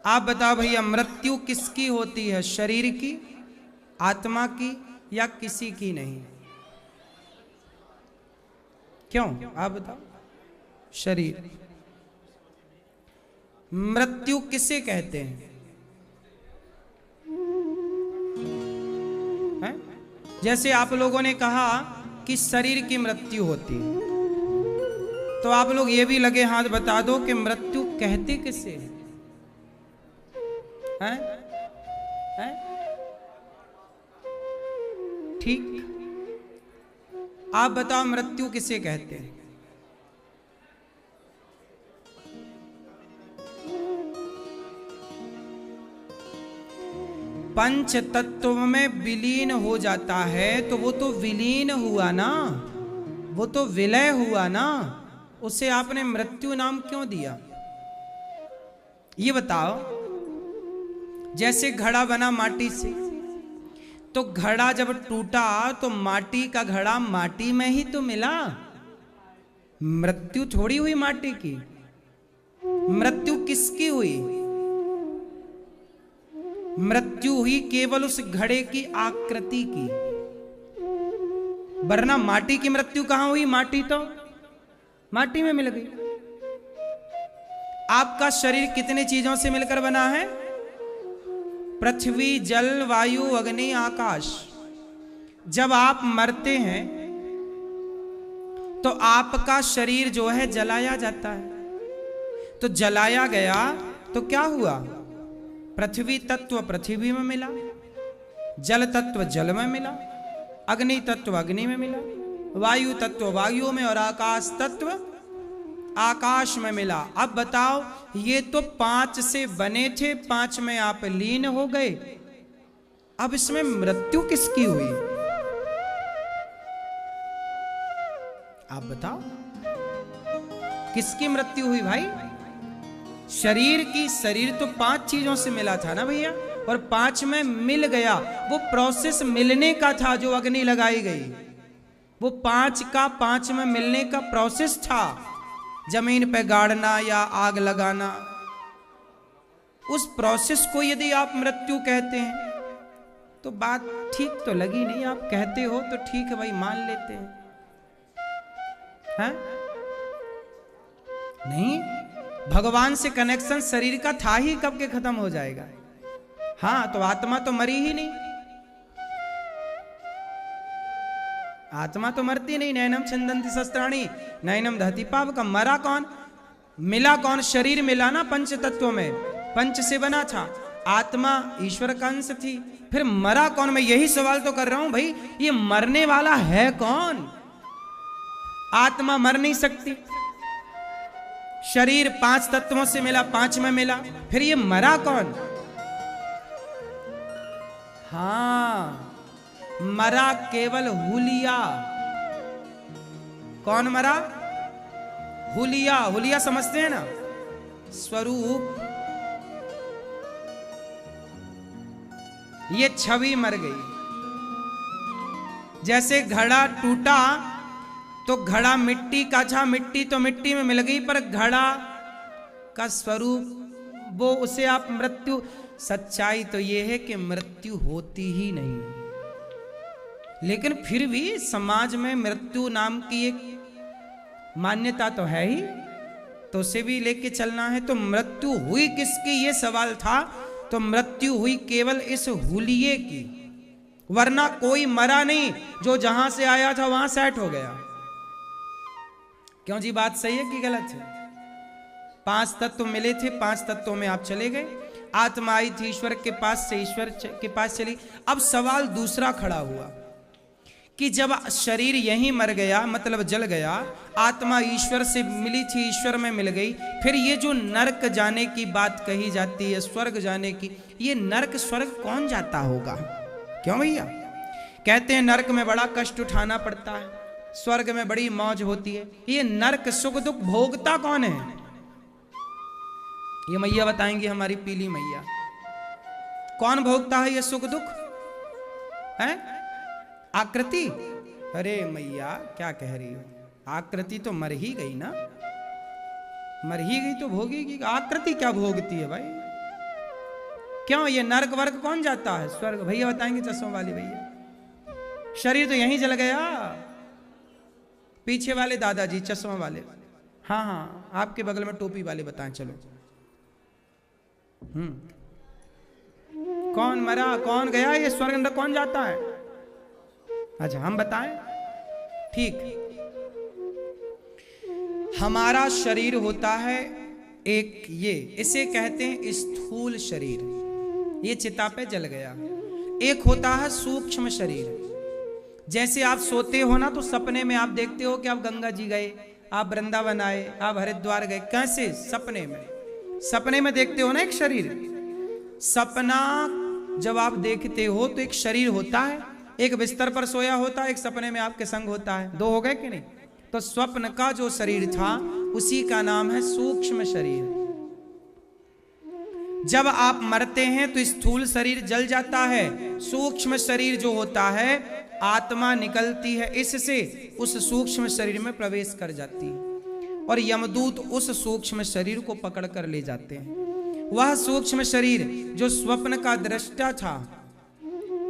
आप बताओ भैया, मृत्यु किसकी होती है? शरीर की, आत्मा की, या किसी की नहीं? क्यों? आप बताओ। शरीर। मृत्यु किसे कहते हैं? है? जैसे आप लोगों ने कहा कि शरीर की मृत्यु होती है, तो आप लोग ये भी लगे हाथ बता दो कि मृत्यु कहते किसे हैं? हैं? ठीक, आप बताओ मृत्यु किसे कहते हैं? पंच तत्व में विलीन हो जाता है तो वो तो विलीन हुआ ना, वो तो विलय हुआ ना, उसे आपने मृत्यु नाम क्यों दिया? ये बताओ। जैसे घड़ा बना माटी से, तो घड़ा जब टूटा तो माटी का घड़ा माटी में ही तो मिला, मृत्यु थोड़ी हुई माटी की। मृत्यु किसकी हुई? मृत्यु हुई केवल उस घड़े की आकृति की, वरना माटी की मृत्यु कहां हुई? माटी तो माटी में मिल गई। आपका शरीर कितने चीजों से मिलकर बना है? पृथ्वी, जल, वायु, अग्नि, आकाश। जब आप मरते हैं तो आपका शरीर जो है जलाया जाता है। तो जलाया गया तो क्या हुआ? पृथ्वी तत्व पृथ्वी में मिला, जल तत्व जल में मिला, अग्नि तत्व अग्नि में मिला, वायु तत्व वायु में, और आकाश तत्व आकाश में मिला। अब बताओ, ये तो 5 से बने थे, 5 में आप लीन हो गए। अब इसमें मृत्यु किसकी हुई? आप बताओ, किसकी मृत्यु हुई भाई? शरीर की। शरीर तो 5 चीजों से मिला था ना भैया, और 5 में मिल गया। वो प्रोसेस मिलने का था जो अग्नि लगाई गई, वो 5 का 5 में मिलने का प्रोसेस था। जमीन पे गाड़ना या आग लगाना, उस प्रोसेस को यदि आप मृत्यु कहते हैं तो बात ठीक तो लगी नहीं। आप कहते हो तो ठीक है भाई, मान लेते हैं, हैं? नहीं, भगवान से कनेक्शन शरीर का था ही, कब के खत्म हो जाएगा? हाँ, तो आत्मा तो मरी ही नहीं, आत्मा तो मरती नहीं। नैनम छिंदन्ति शस्त्राणि नैनम दहति पावकम। मरा कौन? मिला कौन? शरीर मिला ना पंच तत्वों में, पंच से बना था। आत्मा ईश्वर का अंश थी, फिर मरा कौन? मैं यही सवाल तो कर रहा हूं भाई, ये मरने वाला है कौन? आत्मा मर नहीं सकती। शरीर 5 तत्वों से मिला, 5 में मिला, फिर ये मरा कौन? हाँ, मरा केवल हुलिया। कौन मरा? हुलिया। हुलिया समझते हैं ना? स्वरूप। ये छवि मर गई। जैसे घड़ा टूटा तो घड़ा मिट्टी का था, मिट्टी तो मिट्टी में मिल गई, पर घड़ा का स्वरूप वो, उसे आप मृत्यु। सच्चाई तो ये है कि मृत्यु होती ही नहीं, लेकिन फिर भी समाज में मृत्यु नाम की एक मान्यता तो है ही, तो उसे भी लेके चलना है। तो मृत्यु हुई किसकी, ये सवाल था। तो मृत्यु हुई केवल इस हुलिये की, वरना कोई मरा नहीं। जो जहां से आया था वहां सेट हो गया। क्यों जी, बात सही है कि गलत है? 5 तत्व मिले थे, 5 तत्वों में आप चले गए। आत्मा आई थी ईश्वर के पास से, ईश्वर के पास चली। अब सवाल दूसरा खड़ा हुआ कि जब शरीर यहीं मर गया, मतलब जल गया, आत्मा ईश्वर से मिली थी, ईश्वर में मिल गई, फिर ये जो नरक जाने की बात कही जाती है, स्वर्ग जाने की, ये नरक स्वर्ग कौन जाता होगा? क्यों भैया? कहते हैं नरक में बड़ा कष्ट उठाना पड़ता है, स्वर्ग में बड़ी मौज होती है। ये नरक सुख दुख भोगता कौन है? ये मैया बताएंगी, हमारी पीली मैया। कौन भोगता है ये सुख दुख? है आकृति? अरे मैया क्या कह रही हो? आकृति तो मर ही गई ना, मर ही गई तो भोगेगी। आकृति क्या भोगती है भाई? क्यों ये नरक वर्ग कौन जाता है? स्वर्ग। भैया बताएंगे चश्मों वाले भैया। शरीर तो यहीं जल गया। पीछे वाले दादाजी चश्मा वाले, हाँ हाँ आपके बगल में टोपी वाले बताएं। चलो कौन मरा कौन गया, ये स्वर्ग अंदर कौन जाता है? अच्छा हम बताएं। ठीक, हमारा शरीर होता है एक, ये इसे कहते हैं स्थूल शरीर, ये चिता पे जल गया। एक होता है सूक्ष्म शरीर। जैसे आप सोते हो ना तो सपने में आप देखते हो कि आप गंगा जी गए, आप वृंदावन आए, आप हरिद्वार गए। कैसे? सपने में। सपने में देखते हो ना एक शरीर। सपना जब आप देखते हो तो एक शरीर होता है, एक बिस्तर पर सोया होता है, एक सपने में आपके संग होता है। दो हो गए कि नहीं? तो स्वप्न का जो शरीर था उसी का नाम है सूक्ष्म शरीर। जब आप मरते हैं तो स्थूल शरीर जल जाता है, सूक्ष्म शरीर जो होता है आत्मा निकलती है इससे, उस सूक्ष्म शरीर में प्रवेश कर जाती है और यमदूत उस सूक्ष्म शरीर को पकड़ कर ले जाते हैं। वह सूक्ष्म शरीर जो स्वप्न का दृष्टा था,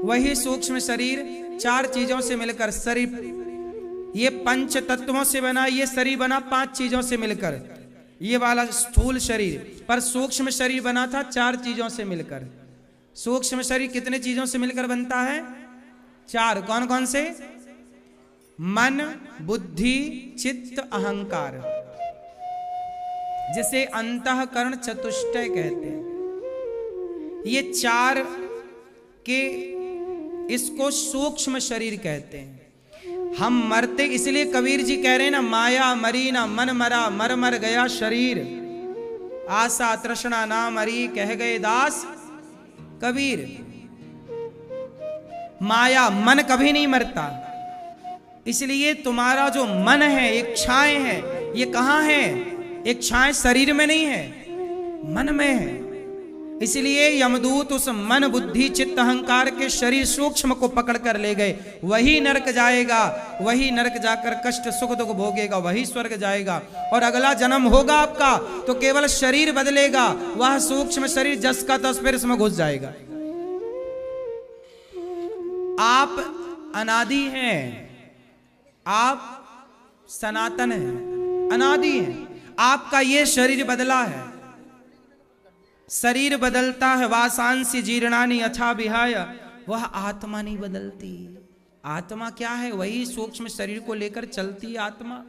वही सूक्ष्म शरीर चार चीजों से मिलकर, शरीर ये पंच तत्वों से बना, ये शरीर बना पांच चीजों से मिलकर, ये वाला स्थूल शरीर। पर सूक्ष्म शरीर बना था चार चीजों से मिलकर। सूक्ष्म शरीर कितने चीजों से मिलकर बनता है? चार। कौन कौन से? मन, बुद्धि, चित्त, अहंकार, जिसे अंतःकरण चतुष्टय कहते हैं। ये चार के, इसको सूक्ष्म शरीर कहते हैं। हम मरते इसलिए कबीर जी कह रहे हैं ना, माया मरी ना मन मरा, मर मर गया शरीर, आशा तृष्णा ना मरी, कह गए दास कबीर। माया मन कभी नहीं मरता, इसलिए तुम्हारा जो मन है, इच्छाएं हैं, ये कहां है? इच्छाएं शरीर में नहीं है, मन में है। इसलिए यमदूत उस मन, बुद्धि, चित्त, अहंकार के शरीर सूक्ष्म को पकड़ कर ले गए। वही नरक जाएगा, वही नरक जाकर कष्ट सुख दुख भोगेगा, वही स्वर्ग जाएगा। और अगला जन्म होगा आपका तो केवल शरीर बदलेगा, वह सूक्ष्म शरीर जस का तस फिर इसमें घुस जाएगा। आप अनादि हैं, आप सनातन हैं, अनादि हैं। आपका ये शरीर बदला है, शरीर बदलता है। वासांसी जीर्णानि यथा विहाय, वह आत्मा नहीं बदलती। आत्मा क्या है? वही सूक्ष्म शरीर को लेकर चलती आत्मा,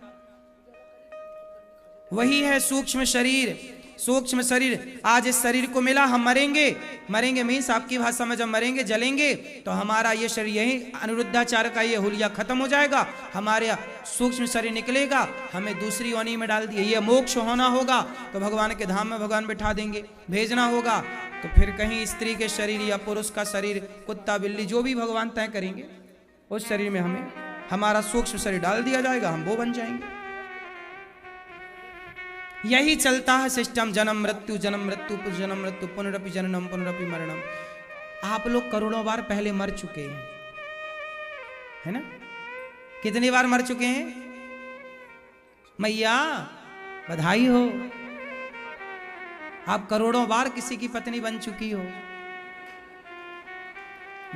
वही है सूक्ष्म शरीर। सूक्ष्म शरीर आज इस शरीर को मिला, हम मरेंगे, मरेंगे मीन्स आपकी भाषा में जब मरेंगे जलेंगे तो हमारा ये शरीर, यही अनिरुद्धाचार्य का ये हुलिया खत्म हो जाएगा, हमारे सूक्ष्म शरीर निकलेगा, हमें दूसरी योनि में डाल दिए। ये मोक्ष होना होगा तो भगवान के धाम में भगवान बिठा देंगे, भेजना होगा तो फिर कहीं स्त्री के शरीर या पुरुष का शरीर, कुत्ता बिल्ली जो भी भगवान तय करेंगे, उस शरीर में हमें हमारा सूक्ष्म शरीर डाल दिया जाएगा, हम वो बन जाएंगे। यही चलता है सिस्टम, जन्म मृत्यु, जन्म मृत्यु, जन्म मृत्यु, पुनरपि जननम पुनरपि मरणम। आप लोग करोड़ों बार पहले मर चुके हैं, है ना? कितनी बार मर चुके हैं? मैया बधाई हो, आप करोड़ों बार किसी की पत्नी बन चुकी हो,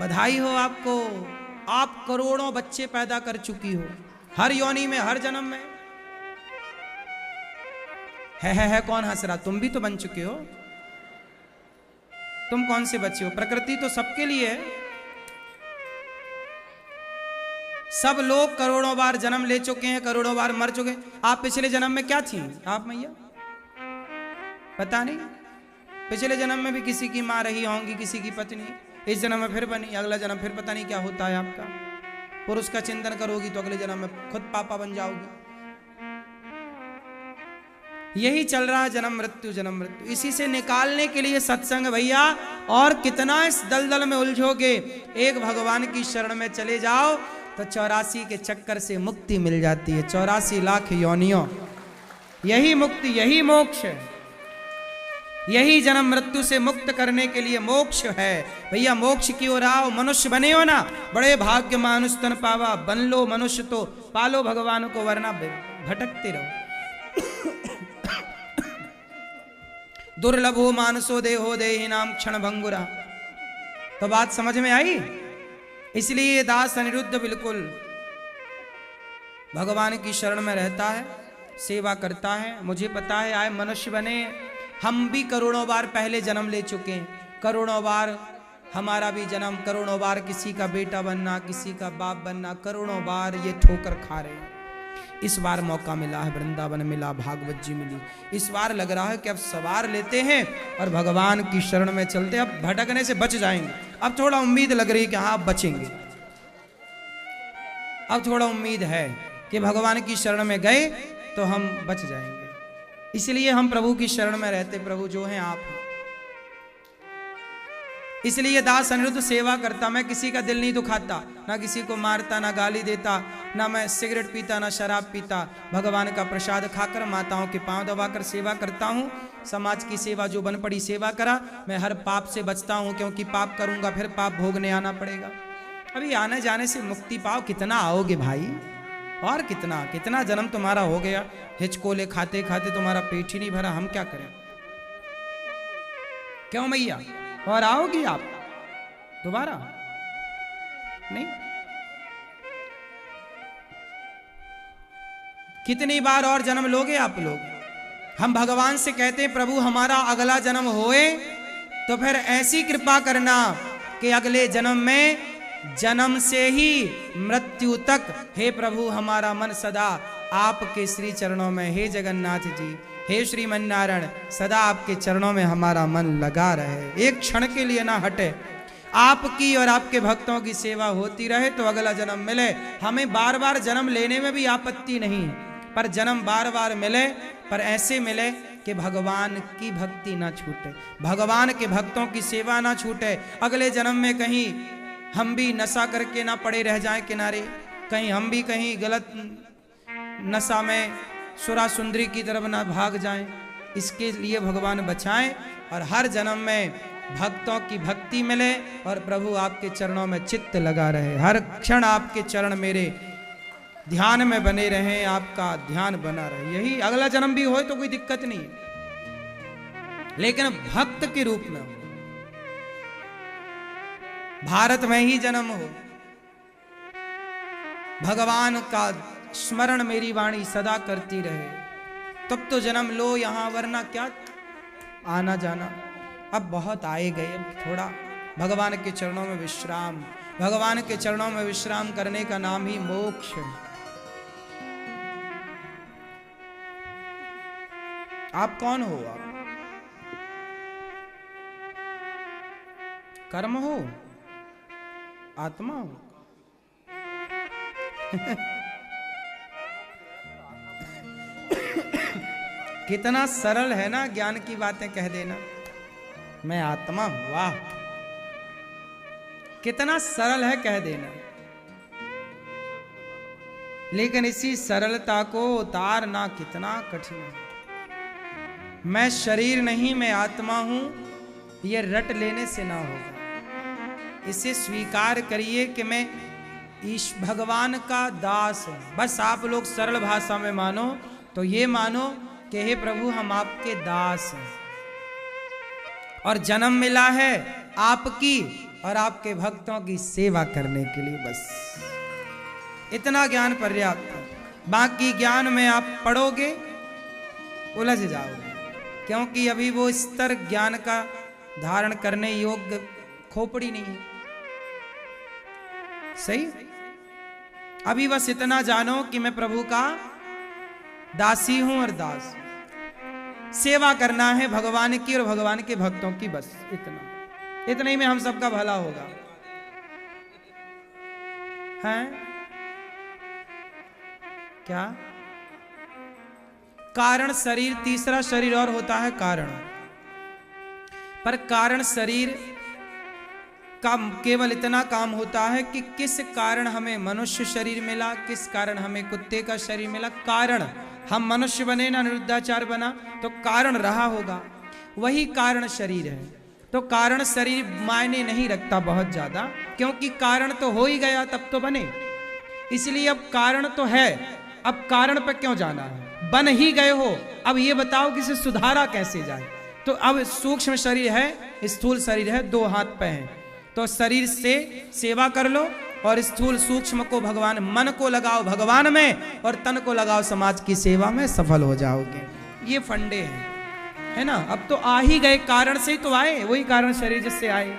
बधाई हो आपको। आप करोड़ों बच्चे पैदा कर चुकी हो, हर योनि में, हर जन्म में। है कौन हंस रहा? तुम भी तो बन चुके हो। तुम कौन से बच्चे हो? प्रकृति तो सबके लिए है। सब लोग करोड़ों बार जन्म ले चुके हैं, करोड़ों बार मर चुके हैं। आप पिछले जन्म में क्या थी आप मैया? पता नहीं। पिछले जन्म में भी किसी की माँ रही होंगी, किसी की पत्नी, इस जन्म में फिर बनी, अगला जन्म फिर पता नहीं क्या होता है आपका। पुरुष का चिंतन करोगी तो अगले जन्म में खुद पापा बन जाओगी। यही चल रहा है, जन्म मृत्यु, जन्म मृत्यु। इसी से निकालने के लिए सत्संग भैया। और कितना इस दलदल में उलझोगे? एक भगवान की शरण में चले जाओ तो 84 के चक्कर से मुक्ति मिल जाती है। 84 लाख योनियों, यही मुक्ति, यही मोक्ष है। यही जन्म मृत्यु से मुक्त करने के लिए मोक्ष है भैया। मोक्ष की ओर आओ, मनुष्य बने हो ना, बड़े भाग्य मानुष तन पावा, बन लो मनुष्य तो पालो भगवान को, वरना भटकते रहो। दुर्लभो मानसो देहो देहि नाम क्षण भंगुरा। तो बात समझ में आई। इसलिए दास अनिरुद्ध बिल्कुल भगवान की शरण में रहता है, सेवा करता है। मुझे पता है आए मनुष्य बने, हम भी करोड़ों बार पहले जन्म ले चुके हैं, करोड़ों बार हमारा भी जन्म, करोड़ों बार किसी का बेटा बनना, किसी का बाप बनना, करोड़ों बार ये ठोकर खा रहे हैं। इस बार मौका मिला है, वृंदावन मिला, भागवत जी मिली, इस बार लग रहा है कि अब सवार लेते हैं और भगवान की शरण में चलते, अब भटकने से बच जाएंगे। अब थोड़ा उम्मीद लग रही है कि हाँ बचेंगे, अब थोड़ा उम्मीद है कि भगवान की शरण में गए तो हम बच जाएंगे। इसलिए हम प्रभु की शरण में रहते, प्रभु जो हैं आप हैं। इसलिए दास अनिरुद्ध सेवा करता। मैं किसी का दिल नहीं दुखाता, ना किसी को मारता, ना गाली देता, ना मैं सिगरेट पीता, ना शराब पीता। भगवान का प्रसाद खाकर माताओं के पांव दबाकर सेवा करता हूँ। समाज की सेवा जो बन पड़ी सेवा करा। मैं हर पाप से बचता हूँ, क्योंकि पाप करूंगा फिर पाप भोगने आना पड़ेगा। अभी आने जाने से मुक्ति पाओ। कितना आओगे भाई, और कितना कितना जन्म तुम्हारा हो गया, हिचकोले खाते खाते तुम्हारा पेट ही नहीं भरा, हम क्या करें। क्यों मैया, और आओगी आप दोबारा? नहीं। कितनी बार और जन्म लोगे आप लोग? हम भगवान से कहते हैं प्रभु हमारा अगला जन्म होए तो फिर ऐसी कृपा करना कि अगले जन्म में जन्म से ही मृत्यु तक, हे प्रभु हमारा मन सदा आपके श्री चरणों में, हे जगन्नाथ जी, हे श्रीमन्नारायण, सदा आपके चरणों में हमारा मन लगा रहे, एक क्षण के लिए ना हटे। आपकी और आपके भक्तों की सेवा होती रहे तो अगला जन्म मिले। हमें बार बार जन्म लेने में भी आपत्ति नहीं, पर जन्म बार बार मिले, पर ऐसे मिले कि भगवान की भक्ति ना छूटे, भगवान के भक्तों की सेवा ना छूटे। अगले जन्म में कहीं हम भी नशा करके ना पड़े रह जाएं किनारे, कहीं हम भी कहीं गलत नशा में सुरा सुंदरी की तरफ ना भाग जाएं। इसके लिए भगवान बचाएं और हर जन्म में भक्तों की भक्ति मिले और प्रभु आपके चरणों में चित्त लगा रहे, हर क्षण आपके चरण मेरे ध्यान में बने रहें, आपका ध्यान बना रहे। यही अगला जन्म भी हो तो कोई दिक्कत नहीं है, लेकिन भक्त के रूप में हो, भारत में ही जन्म हो, भगवान का स्मरण मेरी वाणी सदा करती रहे, तब तो जन्म लो यहाँ, वरना क्या आना जाना। अब बहुत आए गए, अब थोड़ा भगवान के चरणों में विश्राम, भगवान के चरणों में विश्राम करने का नाम ही मोक्ष है। आप कौन हो? आप कर्म हो, आत्मा हो? कितना सरल है ना ज्ञान की बातें कह देना, मैं आत्मा हूं। वाह, कितना सरल है कह देना, लेकिन इसी सरलता को उतारना कितना कठिन है। मैं शरीर नहीं, मैं आत्मा हूं, यह रट लेने से ना होगा। इसे स्वीकार करिए कि मैं ईश भगवान का दास हूं। बस आप लोग सरल भाषा में मानो तो ये मानो कि हे प्रभु हम आपके दास हैं और जन्म मिला है आपकी और आपके भक्तों की सेवा करने के लिए। बस इतना ज्ञान पर्याप्त है। बाकी ज्ञान में आप पढ़ोगे उलझ जाओगे, क्योंकि अभी वो स्तर ज्ञान का धारण करने योग्य खोपड़ी नहीं है। सही, अभी बस इतना जानो कि मैं प्रभु का दासी हूं और दास। सेवा करना है भगवान की और भगवान के भक्तों की, बस इतना, इतने ही में हम सबका भला होगा। हैं क्या? कारण शरीर, तीसरा शरीर और होता है कारण। पर कारण शरीर का केवल इतना काम होता है कि किस कारण हमें मनुष्य शरीर मिला, किस कारण हमें कुत्ते का शरीर मिला। कारण, हम मनुष्य बने ना निरुद्धाचार्य बना तो कारण रहा होगा, वही कारण शरीर है। तो कारण शरीर मायने नहीं रखता बहुत ज्यादा, क्योंकि कारण तो हो ही गया तब तो बने। इसलिए अब कारण तो है, अब कारण पर क्यों जाना है, बन ही गए हो। अब ये बताओ कि इसे सुधारा कैसे जाए, तो अब सूक्ष्म शरीर है, स्थूल शरीर है, 2 हाथ पे है, तो शरीर से सेवा कर लो और स्थूल सूक्ष्म को भगवान, मन को लगाओ भगवान में और तन को लगाओ समाज की सेवा में, सफल हो जाओगे। ये फंडे हैं, है ना। अब तो आ ही गए, कारण से ही तो आए, वही कारण शरीर जिससे आए।